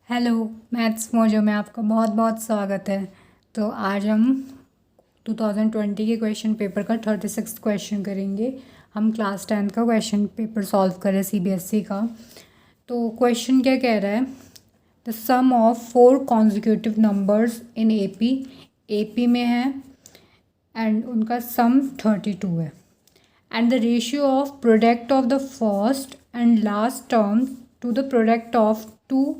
Hello. Maths mojo में आपका बहुत बहुत स्वागत है। तो आज हम 2020 के क्वेश्चन पेपर का 36 क्वेश्चन करेंगे। हम क्लास 10th का क्वेश्चन पेपर सॉल्व करें सीबीएसई का। तो क्वेश्चन क्या कह रहा है? The sum of 4 consecutive numbers in AP में है एंड उनका सम 32 है and the ratio of product of the first and last term to the product of two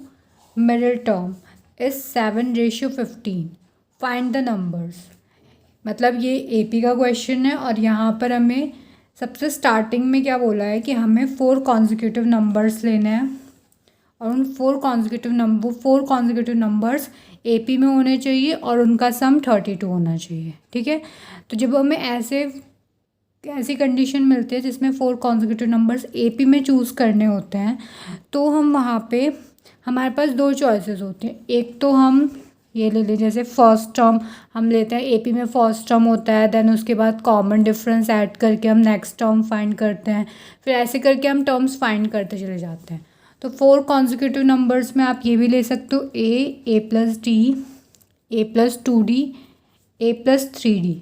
middle term is 7:15। Find the numbers. मतलब ये AP का question है और यहाँ पर हमें सबसे स्टार्टिंग में क्या बोला है कि हमें 4 कॉन्जिक्यूटिव नंबर्स लेने हैं और उन 4 कॉन्जिक्यूटिव नंबर्स एपी में होने चाहिए और उनका सम 32 होना चाहिए। ठीक है। तो जब हमें ऐसी कंडीशन मिलती है जिसमें 4 कॉन्जिक्यूटिव नंबर्स एपी में चूज़ करने होते हैं तो हम वहाँ पे हमारे पास 2 चॉइसेस होती हैं। एक तो हम ये ले लें, जैसे फर्स्ट टर्म हम लेते हैं, एपी में फर्स्ट टर्म होता है, देन उसके बाद कॉमन डिफरेंस ऐड करके हम नेक्स्ट टर्म फाइंड करते हैं, फिर ऐसे करके हम टर्म्स फाइंड करते चले जाते हैं। तो 4 कॉन्जिक्यूटिव नंबर्स में आप ये भी ले सकते हो ए plus d, a plus 2d, A plus 3d,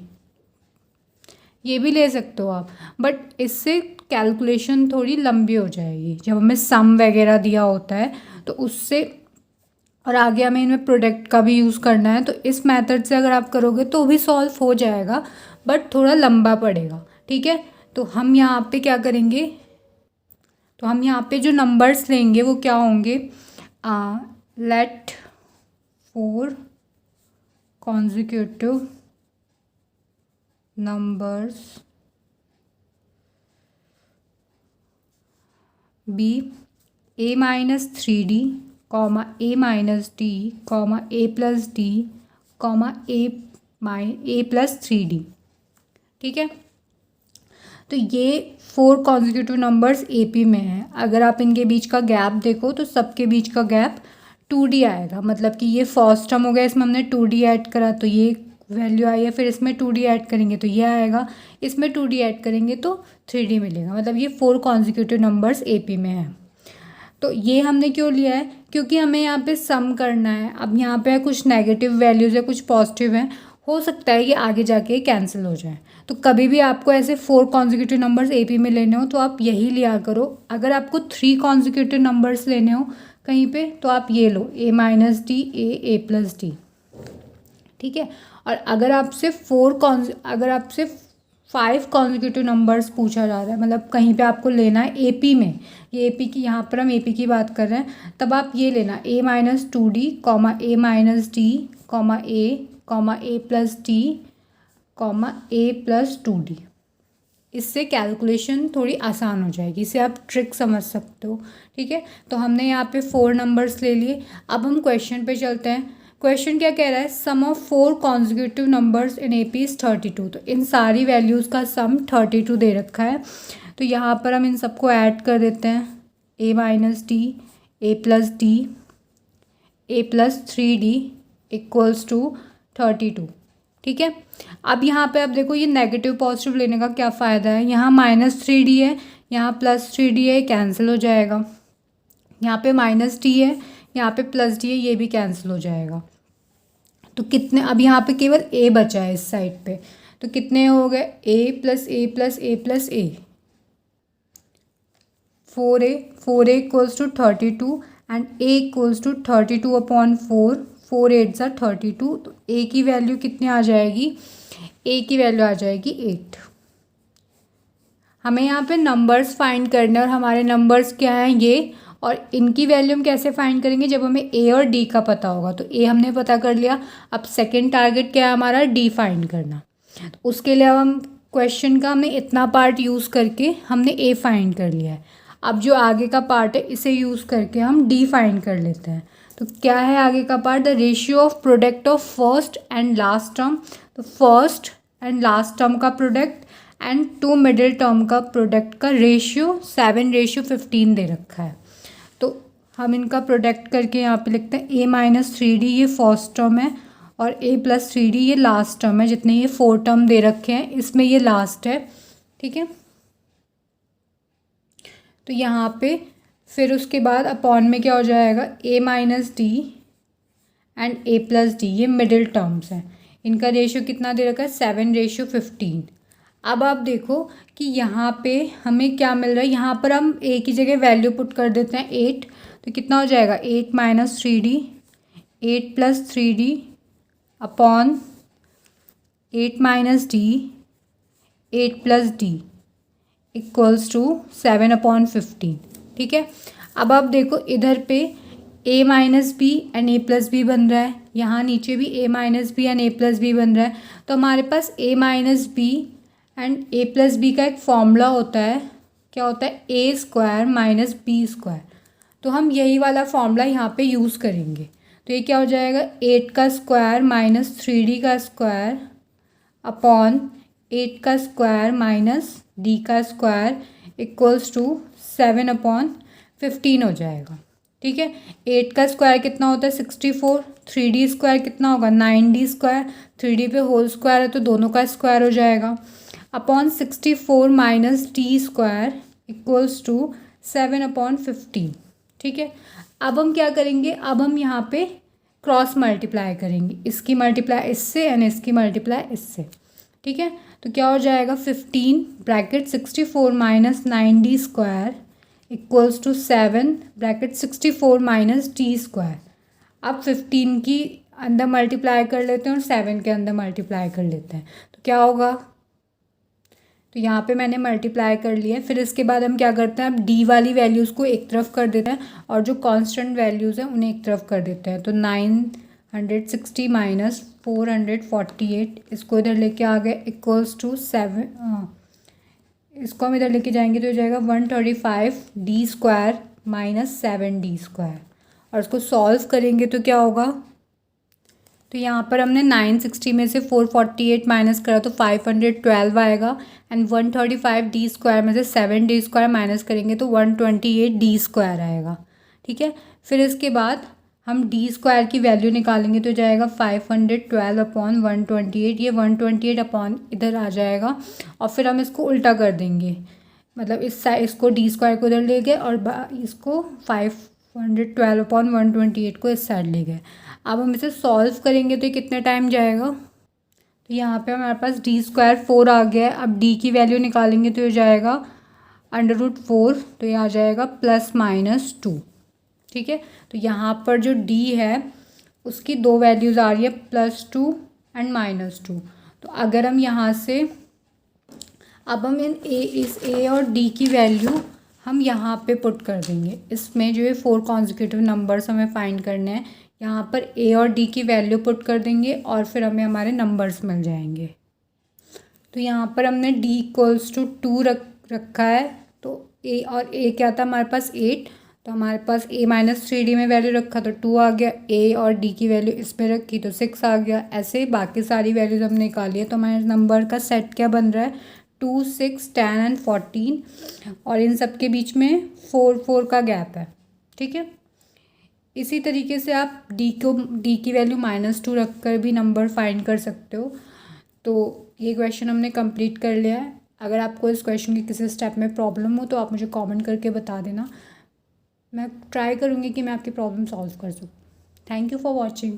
ये भी ले सकते हो आप। बट इससे कैलकुलेशन थोड़ी लंबी हो जाएगी जब हमें सम वगैरह दिया होता है तो उससे, और आगे हमें इनमें प्रोडक्ट का भी यूज़ करना है। तो इस मेथड से अगर आप करोगे तो भी सॉल्व हो जाएगा बट थोड़ा लंबा पड़ेगा। ठीक है। तो हम यहाँ पे क्या करेंगे, तो हम यहाँ पे जो नंबर्स लेंगे वो क्या होंगे, let 4 consecutive numbers be a minus 3d, a minus d, a plus d, a plus 3d। ठीक है। तो ये 4 कॉन्जिक्यूटिव नंबर्स एपी में हैं। अगर आप इनके बीच का गैप देखो तो सबके बीच का गैप 2d आएगा। मतलब कि ये फर्स्ट टर्म हो गया, इसमें हमने 2d ऐड करा तो ये वैल्यू आई है, फिर इसमें 2d ऐड करेंगे तो ये आएगा, इसमें 2d ऐड करेंगे तो 3d मिलेगा। मतलब ये 4 कॉन्जिक्यूटिव नंबर्स एपी में है। तो ये हमने क्यों लिया है, क्योंकि हमें यहाँ पे सम करना है। अब यहाँ पे कुछ नेगेटिव वैल्यूज़ है, कुछ पॉजिटिव हैं, हो सकता है कि आगे जाके कैंसिल हो जाए। तो कभी भी आपको ऐसे 4 कॉन्जिक्यूटिव नंबर्स एपी में लेने हो तो आप यही लिया करो। अगर आपको 3 कॉन्जिक्यूटिव नंबर्स लेने हो कहीं पे तो आप ये लो, ए minus d, a plus D. ठीक है। और अगर आपसे 5 कॉन्जिक्यूटिव नंबर्स पूछा जा रहा है, मतलब कहीं पे आपको लेना है एपी में, ये एपी की, यहाँ पर हम एपी की बात कर रहे हैं, तब आप ये लेना a minus 2d, A minus d, a plus d, a plus 2d। इससे कैलकुलेशन थोड़ी आसान हो जाएगी, इसे आप ट्रिक समझ सकते हो। ठीक है। तो हमने यहाँ पे 4 नंबर्स ले लिए। अब हम क्वेश्चन पे चलते हैं। क्वेश्चन क्या कह रहा है, sum of 4 consecutive numbers in AP is 32। तो इन सारी वैल्यूज़ का सम 32 दे रखा है। तो यहाँ पर हम इन सबको ऐड कर देते हैं, a minus d, a plus d, a plus 3d equals to 32। ठीक है। अब यहाँ पे आप देखो, ये नेगेटिव पॉजिटिव लेने का क्या फ़ायदा है, यहाँ -3d है, यहाँ +3d है, कैंसिल हो जाएगा। यहाँ पे -d है, यहाँ पे +d है, ये भी कैंसिल हो जाएगा। तो कितने, अब यहाँ पे केवल a बचा है इस साइड पे, तो कितने हो गए, a plus a plus a plus a, 4a equals to 32 and a equals to 32/4, 4 8 ज़ा 32। तो a की वैल्यू कितनी आ जाएगी, a की वैल्यू आ जाएगी 8। हमें यहाँ पे नंबर्स फाइंड करने, और हमारे नंबर्स क्या हैं ये, और इनकी वैल्यू हम कैसे फाइंड करेंगे, जब हमें a और d का पता होगा। तो a हमने पता कर लिया। अब सेकंड टारगेट क्या है हमारा, d फाइंड करना। तो उसके लिए अब हम क्वेश्चन का हमने इतना पार्ट यूज़ करके हमने a फाइंड कर लिया है। अब जो आगे का पार्ट है इसे यूज़ करके हम d फाइंड कर लेते हैं। तो क्या है आगे का part, the ratio of product of first and last term. तो फर्स्ट एंड लास्ट टर्म का प्रोडक्ट एंड 2 मिडिल टर्म का प्रोडक्ट का रेशियो 7:15 दे रखा है। तो हम इनका प्रोडक्ट करके यहाँ पे लिखते हैं a माइनस 3d, ये फर्स्ट टर्म है, और a प्लस 3d ये लास्ट टर्म है। जितने ये 4 टर्म दे रखे हैं इसमें ये लास्ट है। ठीक है। तो यहाँ पे फिर उसके बाद अपॉन में क्या हो जाएगा, a minus D and a plus D, ये मिडिल टर्म्स हैं। इनका रेशियो कितना दे रखा है, 7:15। अब आप देखो कि यहाँ पे हमें क्या मिल रहा है, यहाँ पर हम a की जगह वैल्यू पुट कर देते हैं 8, तो कितना हो जाएगा 8 minus 3d, 8 plus 3d upon 8 minus d, 8 plus d equals to 7/15। ठीक है। अब आप देखो इधर पे a minus b and a plus b बन रहा है, यहाँ नीचे भी a minus b and a plus b बन रहा है। तो हमारे पास a minus b and a plus b का एक फॉर्मूला होता है, क्या होता है, a square minus B square. तो हम यही वाला फॉर्मूला यहाँ पे यूज़ करेंगे। तो ये क्या हो जाएगा, 8 का स्क्वायर माइनस 3d का स्क्वायर अपॉन 8 का स्क्वायर माइनस d का स्क्वायर इक्वल्स टू 7/15 हो जाएगा। ठीक है। 8 का स्क्वायर कितना होता है 64, 3d स्क्वायर कितना होगा 9d स्क्वायर, 3d पे होल स्क्वायर है तो दोनों का स्क्वायर हो जाएगा, upon 64 minus d square equals to 7/15। ठीक है। अब हम क्या करेंगे, अब हम यहाँ पे क्रॉस मल्टीप्लाई करेंगे, इसकी मल्टीप्लाई इससे एंड इसकी मल्टीप्लाई इससे। ठीक है। तो क्या हो जाएगा 15 bracket 64 minus 9d square equals to 7 bracket 64 minus d square. अब 15 की अंदर मल्टीप्लाई कर लेते हैं और 7 के अंदर मल्टीप्लाई कर लेते हैं, तो क्या होगा, तो यहाँ पे मैंने मल्टीप्लाई कर लिया है। फिर इसके बाद हम क्या करते हैं, अब डी वाली वैल्यूज़ को एक तरफ कर देते हैं और जो कांस्टेंट वैल्यूज़ हैं उन्हें एक तरफ कर देते हैं। तो 960 माइनस 448 इसको इधर लेके आ गए इक्वल्स टू 7, इसको हम इधर लेके जाएंगे तो हो जाएगा 135 D square minus 7d square. और इसको सॉल्व करेंगे तो क्या होगा, तो यहाँ पर हमने 960 में से 448 माइनस करा तो 512 आएगा एंड 135 डी स्क्वायर में से 7d स्क्वायर माइनस करेंगे तो 128 डी स्क्वायर आएगा। ठीक है। फिर इसके बाद हम डी स्क्वायर की वैल्यू निकालेंगे तो जाएगा 512 अपॉन 128, ये 128 अपॉन इधर आ जाएगा और फिर हम इसको उल्टा कर देंगे, मतलब इस साइड इसको डी स्क्वायर को इधर ले गए और इसको 512 अपॉन 128 को इस साइड ले गए। अब हम इसे सॉल्व करेंगे तो ये कितने टाइम जाएगा, तो यहाँ पे हमारे पास डी स्क्वायर 4 आ गया है। अब डी की वैल्यू निकालेंगे तो ये जाएगा √4, तो ये आ जाएगा +-2। ठीक है। तो यहाँ पर जो d है उसकी दो वैल्यूज़ आ रही है +2 एंड -2। तो अगर हम यहाँ से अब हम इस a और d की वैल्यू हम यहाँ पे पुट कर देंगे, इसमें जो है 4 कॉन्जिक्यूटिव नंबर्स हमें फाइंड करने हैं, यहाँ पर a और d की वैल्यू पुट कर देंगे और फिर हमें हमारे नंबर्स मिल जाएंगे। तो यहाँ पर हमने d इक्वल्स टू 2 रखा है, तो a और a क्या था हमारे पास 8, तो हमारे पास a माइनस 3d में वैल्यू रखा तो 2 आ गया, a और d की वैल्यू इस पर रखी तो 6 आ गया। ऐसे बाकी सारी वैल्यूज हमने निकाली है। तो हमारे नंबर का सेट क्या बन रहा है 2, 6, 10 एंड 14 और इन सब के बीच में 4 का गैप है। ठीक है। इसी तरीके से आप d की वैल्यू -2 रख कर भी नंबर फाइंड कर सकते हो। तो ये क्वेश्चन हमने कंप्लीट कर लिया है। अगर आपको इस क्वेश्चन के किसी स्टेप में प्रॉब्लम हो तो आप मुझे कमेंट करके बता देना, मैं ट्राई करूँगी कि मैं आपकी प्रॉब्लम सॉल्व कर सकूँ। Thank you for watching.